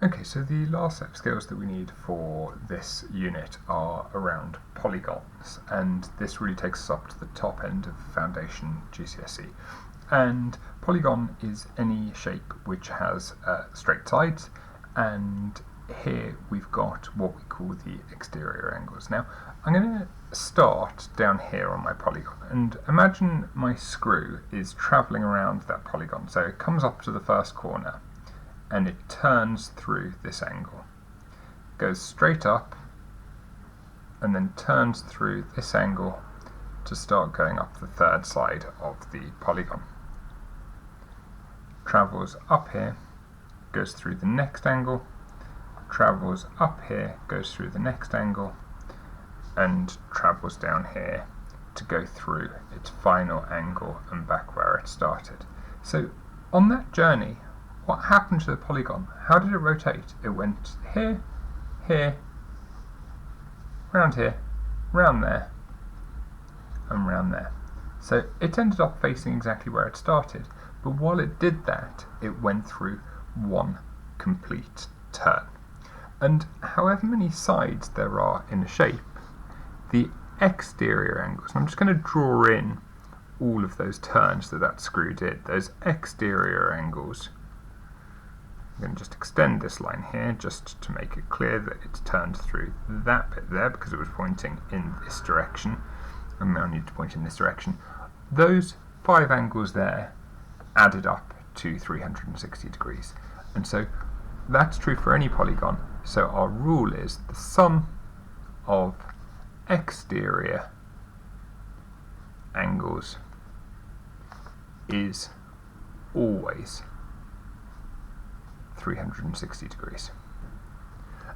Okay, so the last set of skills that we need for this unit are around polygons, and this really takes us up to the top end of Foundation GCSE. And polygon is any shape which has straight sides, and here we've got what we call the exterior angles. Now, I'm going to start down here on my polygon, and imagine my screw is travelling around that polygon. So it comes up to the first corner, and it turns through this angle, goes straight up, and then turns through this angle to start going up the third side of the polygon. Travels up here, goes through the next angle, travels up here, goes through the next angle, and travels down here to go through its final angle and back where it started. So on that journey, what happened to the polygon? How did it rotate? It went here, here, round here, round there, and round there. So it ended up facing exactly where it started, but while it did that, it went through one complete turn. And however many sides there are in a shape, the exterior angles, and I'm just going to draw in all of those turns that screw did, those exterior angles. I'm going to just extend this line here just to make it clear that it's turned through that bit there because it was pointing in this direction, and now I need to point in this direction. Those 5 angles there added up to 360 degrees, and so that's true for any polygon. So our rule is the sum of exterior angles is always 360 degrees.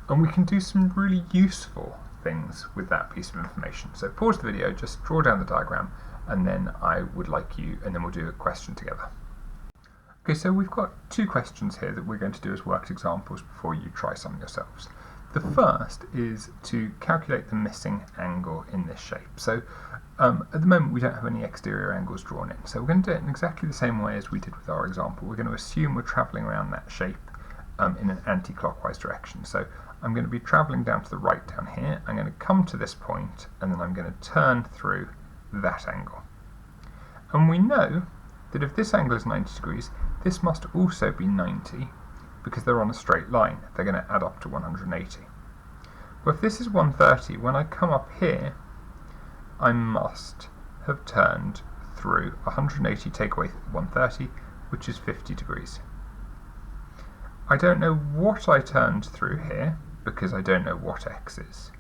And we can do some really useful things with that piece of information. So pause the video, just draw down the diagram, and then we'll do a question together. Okay, so we've got 2 questions here that we're going to do as worked examples before you try some yourselves. The first is to calculate the missing angle in this shape. So at the moment we don't have any exterior angles drawn in, so we're going to do it in exactly the same way as we did with our example. We're going to assume we're travelling around that shape in an anti-clockwise direction. So I'm going to be travelling down to the right down here, I'm going to come to this point, and then I'm going to turn through that angle. And we know that if this angle is 90 degrees, this must also be 90 because they're on a straight line. They're going to add up to 180. Well, if this is 130, when I come up here, I must have turned through 180, take away 130, which is 50 degrees. I don't know what I turned through here because I don't know what x is.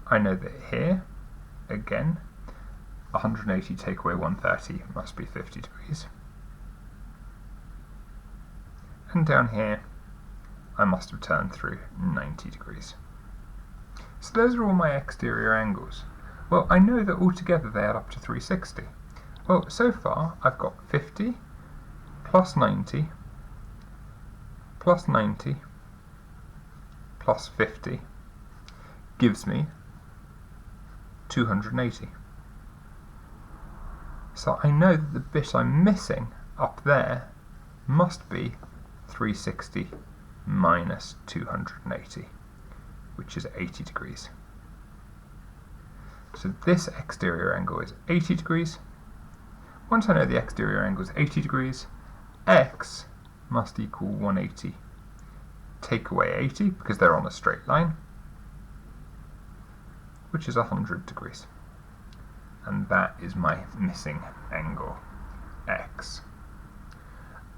I know that here, again, 180 take away 130 must be 50 degrees. And down here, I must have turned through 90 degrees. So those are all my exterior angles. Well, I know that altogether they add up to 360. Well, so far I've got 50 plus 90 plus 90 plus 50 gives me 280. So I know that the bit I'm missing up there must be 360 minus 280, which is 80 degrees. So this exterior angle is 80 degrees. Once I know the exterior angle is 80 degrees, x must equal 180. Take away 80 because they're on a straight line, which is 100 degrees. And that is my missing angle, x.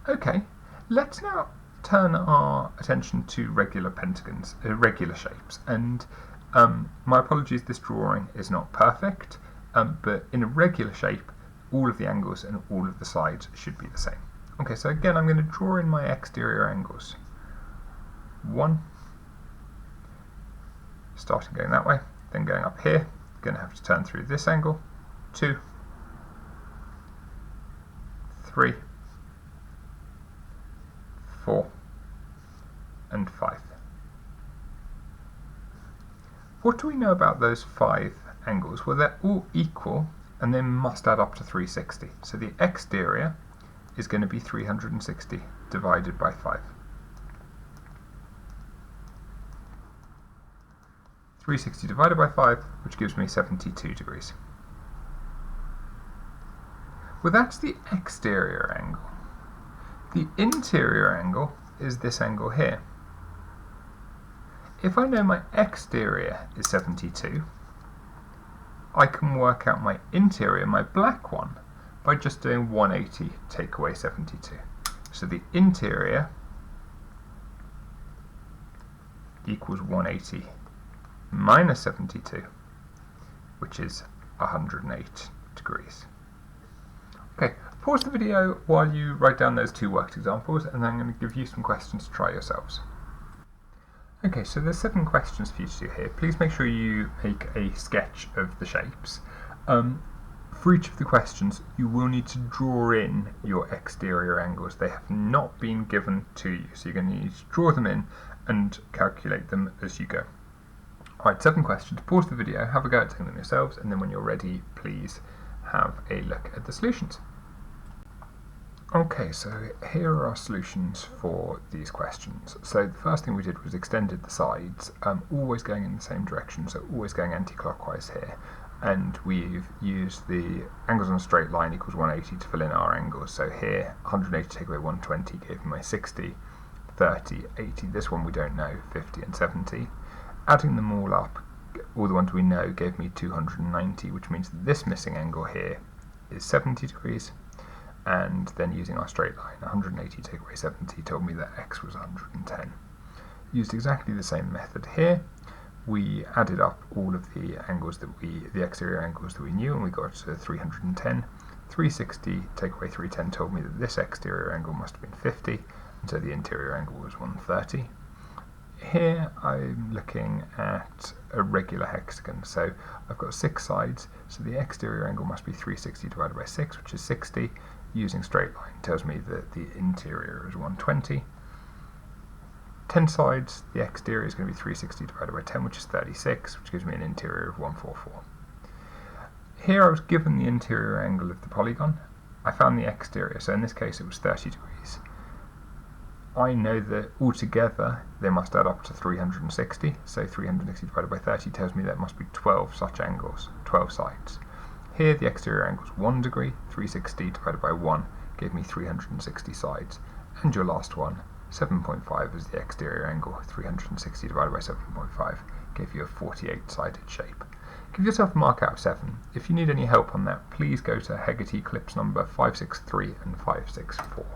Okay, let's now turn our attention to regular pentagons, regular shapes. And my apologies, this drawing is not perfect, but in a regular shape, all of the angles and all of the sides should be the same. Okay, so again, I'm going to draw in my exterior angles. 1, starting going that way, then going up here, going to have to turn through this angle. 2, 3, 4, and 5. What do we know about those 5 angles? Well, they're all equal and they must add up to 360. So the exterior is going to be 360 divided by 5. 360 divided by 5, which gives me 72 degrees. Well, that's the exterior angle. The interior angle is this angle here. If I know my exterior is 72, I can work out my interior, my black one, by just doing 180 take away 72. So the interior equals 180 minus 72, which is 108 degrees. Okay, pause the video while you write down those two worked examples, and then I'm going to give you some questions to try yourselves. Okay, so there's 7 questions for you to do here. Please make sure you make a sketch of the shapes. For each of the questions, you will need to draw in your exterior angles. They have not been given to you, so you're going to need to draw them in and calculate them as you go. Alright, 7 questions. Pause the video, have a go at doing them yourselves, and then when you're ready, please have a look at the solutions. Okay, so here are our solutions for these questions. So the first thing we did was extended the sides, always going in the same direction, so always going anti-clockwise here. And we've used the angles on a straight line equals 180 to fill in our angles. So here, 180 take away 120 gave me my 60, 30, 80. This one we don't know, 50 and 70. Adding them all up, all the ones we know, gave me 290, which means that this missing angle here is 70 degrees. And then using our straight line, 180 take away 70 told me that x was 110. Used exactly the same method here. We added up all of the angles the exterior angles that we knew, and we got to 310. 360 take away 310 told me that this exterior angle must have been 50, and so the interior angle was 130. Here I'm looking at a regular hexagon, so I've got 6 sides, so the exterior angle must be 360 divided by 6, which is 60. Using straight line tells me that the interior is 120. 10 sides, the exterior is going to be 360 divided by 10, which is 36, which gives me an interior of 144. Here I was given the interior angle of the polygon. I found the exterior, so in this case it was 30 degrees. I know that altogether they must add up to 360, so 360 divided by 30 tells me that must be 12 such angles, 12 sides. Here the exterior angle is 1 degree, 360 divided by 1 gave me 360 sides, and your last one, 7.5 is the exterior angle, 360 divided by 7.5 gave you a 48-sided shape. Give yourself a mark out of 7. If you need any help on that, please go to Hegarty clips number 563 and 564.